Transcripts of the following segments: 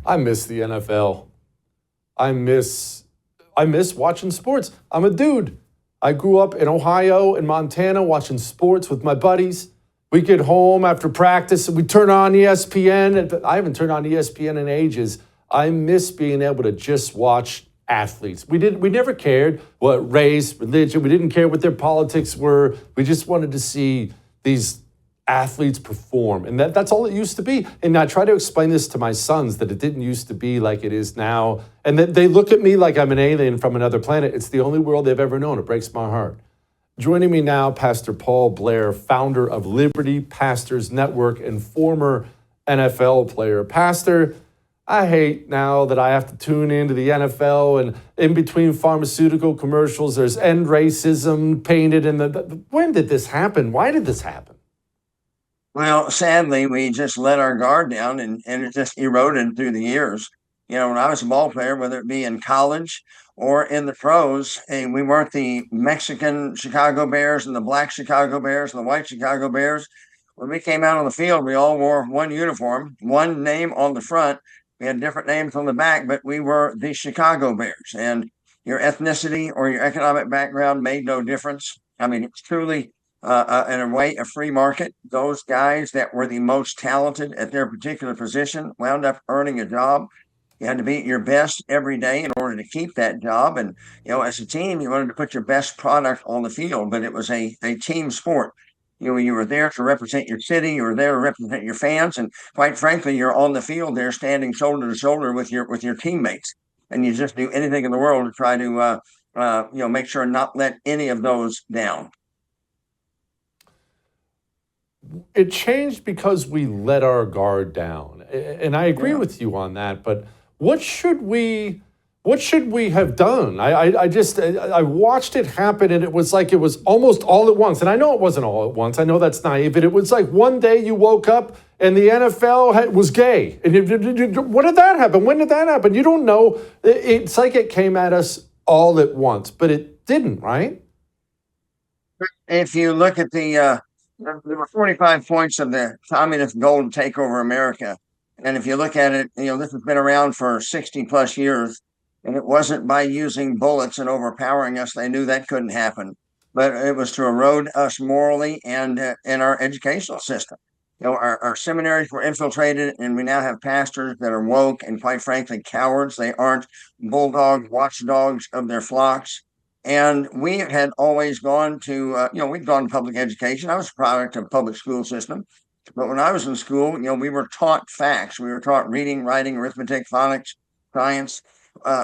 I miss the NFL. I miss I miss watching sports. I'm a dude. I grew up in Ohio and Montana watching sports with my buddies. We get home after practice and we turn on ESPN. And I haven't turned on ESPN in ages. I miss being able to just watch athletes. We never cared what race, religion, we didn't care what their politics were. We just wanted to see these athletes perform. And that's all it used to be. And I try to explain this to my sons that it didn't used to be like it is now. And that they look at me like I'm an alien from another planet. It's the only world they've ever known. It breaks my heart. Joining me now, Pastor Paul Blair, founder of Liberty Pastors Network and former NFL player. Pastor, I hate now that I have to tune into the NFL and in between pharmaceutical commercials, there's end racism painted in when did this happen? Why did this happen? Well, sadly, we just let our guard down and it just eroded through the years. When I was a ball player, whether it be in college or in the pros, and we weren't the Mexican Chicago Bears and the black Chicago Bears and the white Chicago Bears. When we came out on the field, we all wore one uniform, one name on the front. We had different names on the back, but we were the Chicago Bears. And your ethnicity or your economic background made no difference. I mean, it's truly in a way, a free market. Those guys that were the most talented at their particular position wound up earning a job. You had to be at your best every day in order to keep that job. And, as a team, you wanted to put your best product on the field, but it was a team sport. You were there to represent your city, you were there to represent your fans, and quite frankly, you're on the field there standing shoulder to shoulder with your teammates. And you just do anything in the world to try to make sure not let any of those down. It changed because we let our guard down. And I agree with you on that, but what should we have done? I watched it happen and it was like it was almost all at once. And I know it wasn't all at once. I know that's naive, but it was like one day you woke up and the NFL was gay. And what did that happen? When did that happen? You don't know. It's like it came at us all at once, but it didn't, right? If you look at there were 45 points of the communist goal to take over America. And if you look at it, this has been around for 60 plus years. And it wasn't by using bullets and overpowering us. They knew that couldn't happen. But it was to erode us morally and in our educational system. Our seminaries were infiltrated, and we now have pastors that are woke and, quite frankly, cowards. They aren't bulldog watchdogs of their flocks. And we had always gone to, we'd gone to public education. I was a product of public school system. But when I was in school, we were taught facts. We were taught reading, writing, arithmetic, phonics, science.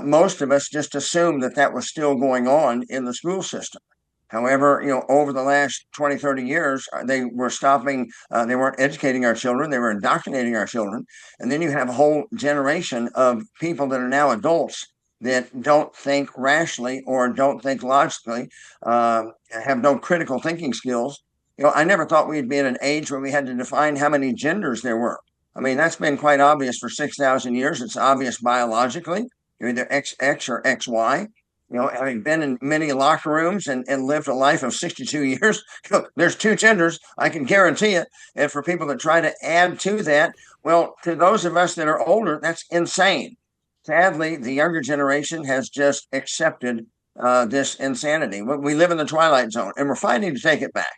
Most of us just assumed that was still going on in the school system. However, over the last 20, 30 years, they were stopping, they weren't educating our children, they were indoctrinating our children. And then you have a whole generation of people that are now adults that don't think rationally or don't think logically, have no critical thinking skills. I never thought we'd be in an age where we had to define how many genders there were. I mean, that's been quite obvious for 6,000 years. It's obvious biologically. You're either XX or XY. Having been in many locker rooms and lived a life of 62 years, there's two genders, I can guarantee it. And for people that try to add to that, well, to those of us that are older, that's insane. Sadly, the younger generation has just accepted this insanity. We live in the twilight zone, and we're fighting to take it back.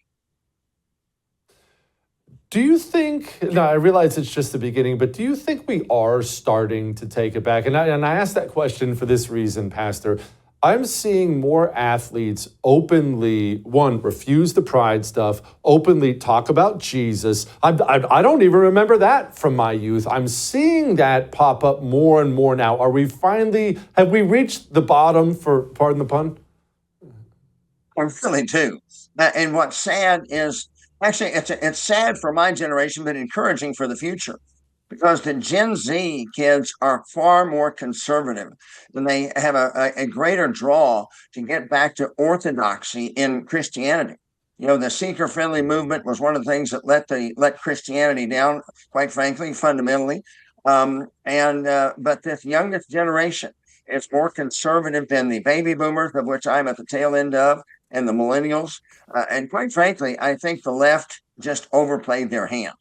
Do you think, now I realize it's just the beginning, but do you think we are starting to take it back? And I asked that question for this reason, Pastor. I'm seeing more athletes openly, one, refuse the pride stuff, openly talk about Jesus. I don't even remember that from my youth. I'm seeing that pop up more and more now. Have we reached the bottom, for pardon the pun? I really do. And what's sad is, actually, it's sad for my generation, but encouraging for the future. Because the Gen Z kids are far more conservative, and they have a greater draw to get back to orthodoxy in Christianity. The seeker-friendly movement was one of the things that let Christianity down, quite frankly, fundamentally. But this youngest generation is more conservative than the baby boomers, of which I'm at the tail end of, and the millennials. And quite frankly, I think the left just overplayed their hand.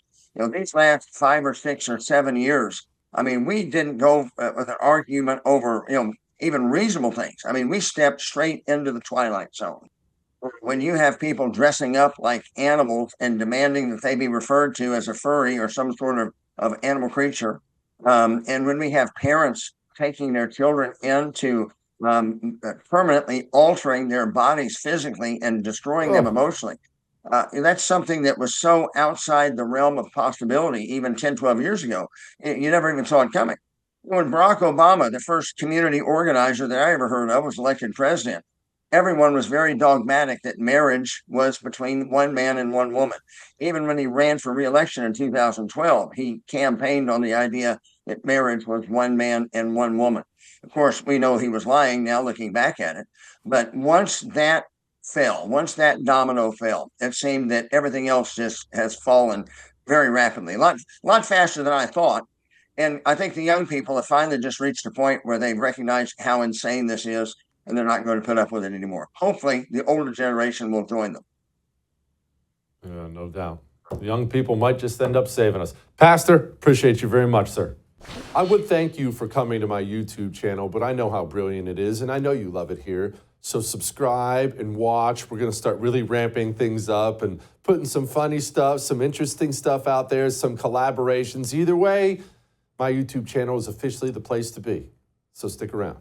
These last 5 or 6 or 7 years, I mean, we didn't go with an argument over, even reasonable things. I mean, we stepped straight into the twilight zone. When you have people dressing up like animals and demanding that they be referred to as a furry or some sort of animal creature, and when we have parents taking their children into permanently altering their bodies physically and destroying them Oh, emotionally, that's something that was so outside the realm of possibility even 10, 12 years ago. You never even saw it coming. When Barack Obama, the first community organizer that I ever heard of, was elected president, everyone was very dogmatic that marriage was between one man and one woman. Even when he ran for reelection in 2012, he campaigned on the idea that marriage was one man and one woman. Of course, we know he was lying now looking back at it. But once that fell, once that domino fell, it seemed that everything else just has fallen very rapidly, a lot faster than I thought. And I think the young people have finally just reached a point where they recognize how insane this is, and they're not going to put up with it anymore. Hopefully, the older generation will join them. yeah, no doubt. The young people might just end up saving us. Pastor, appreciate you very much, sir. I would thank you for coming to my YouTube channel, but I know how brilliant it is, and I know you love it here. So subscribe and watch. We're going to start really ramping things up and putting some funny stuff, some interesting stuff out there, some collaborations. Either way, my YouTube channel is officially the place to be. So stick around.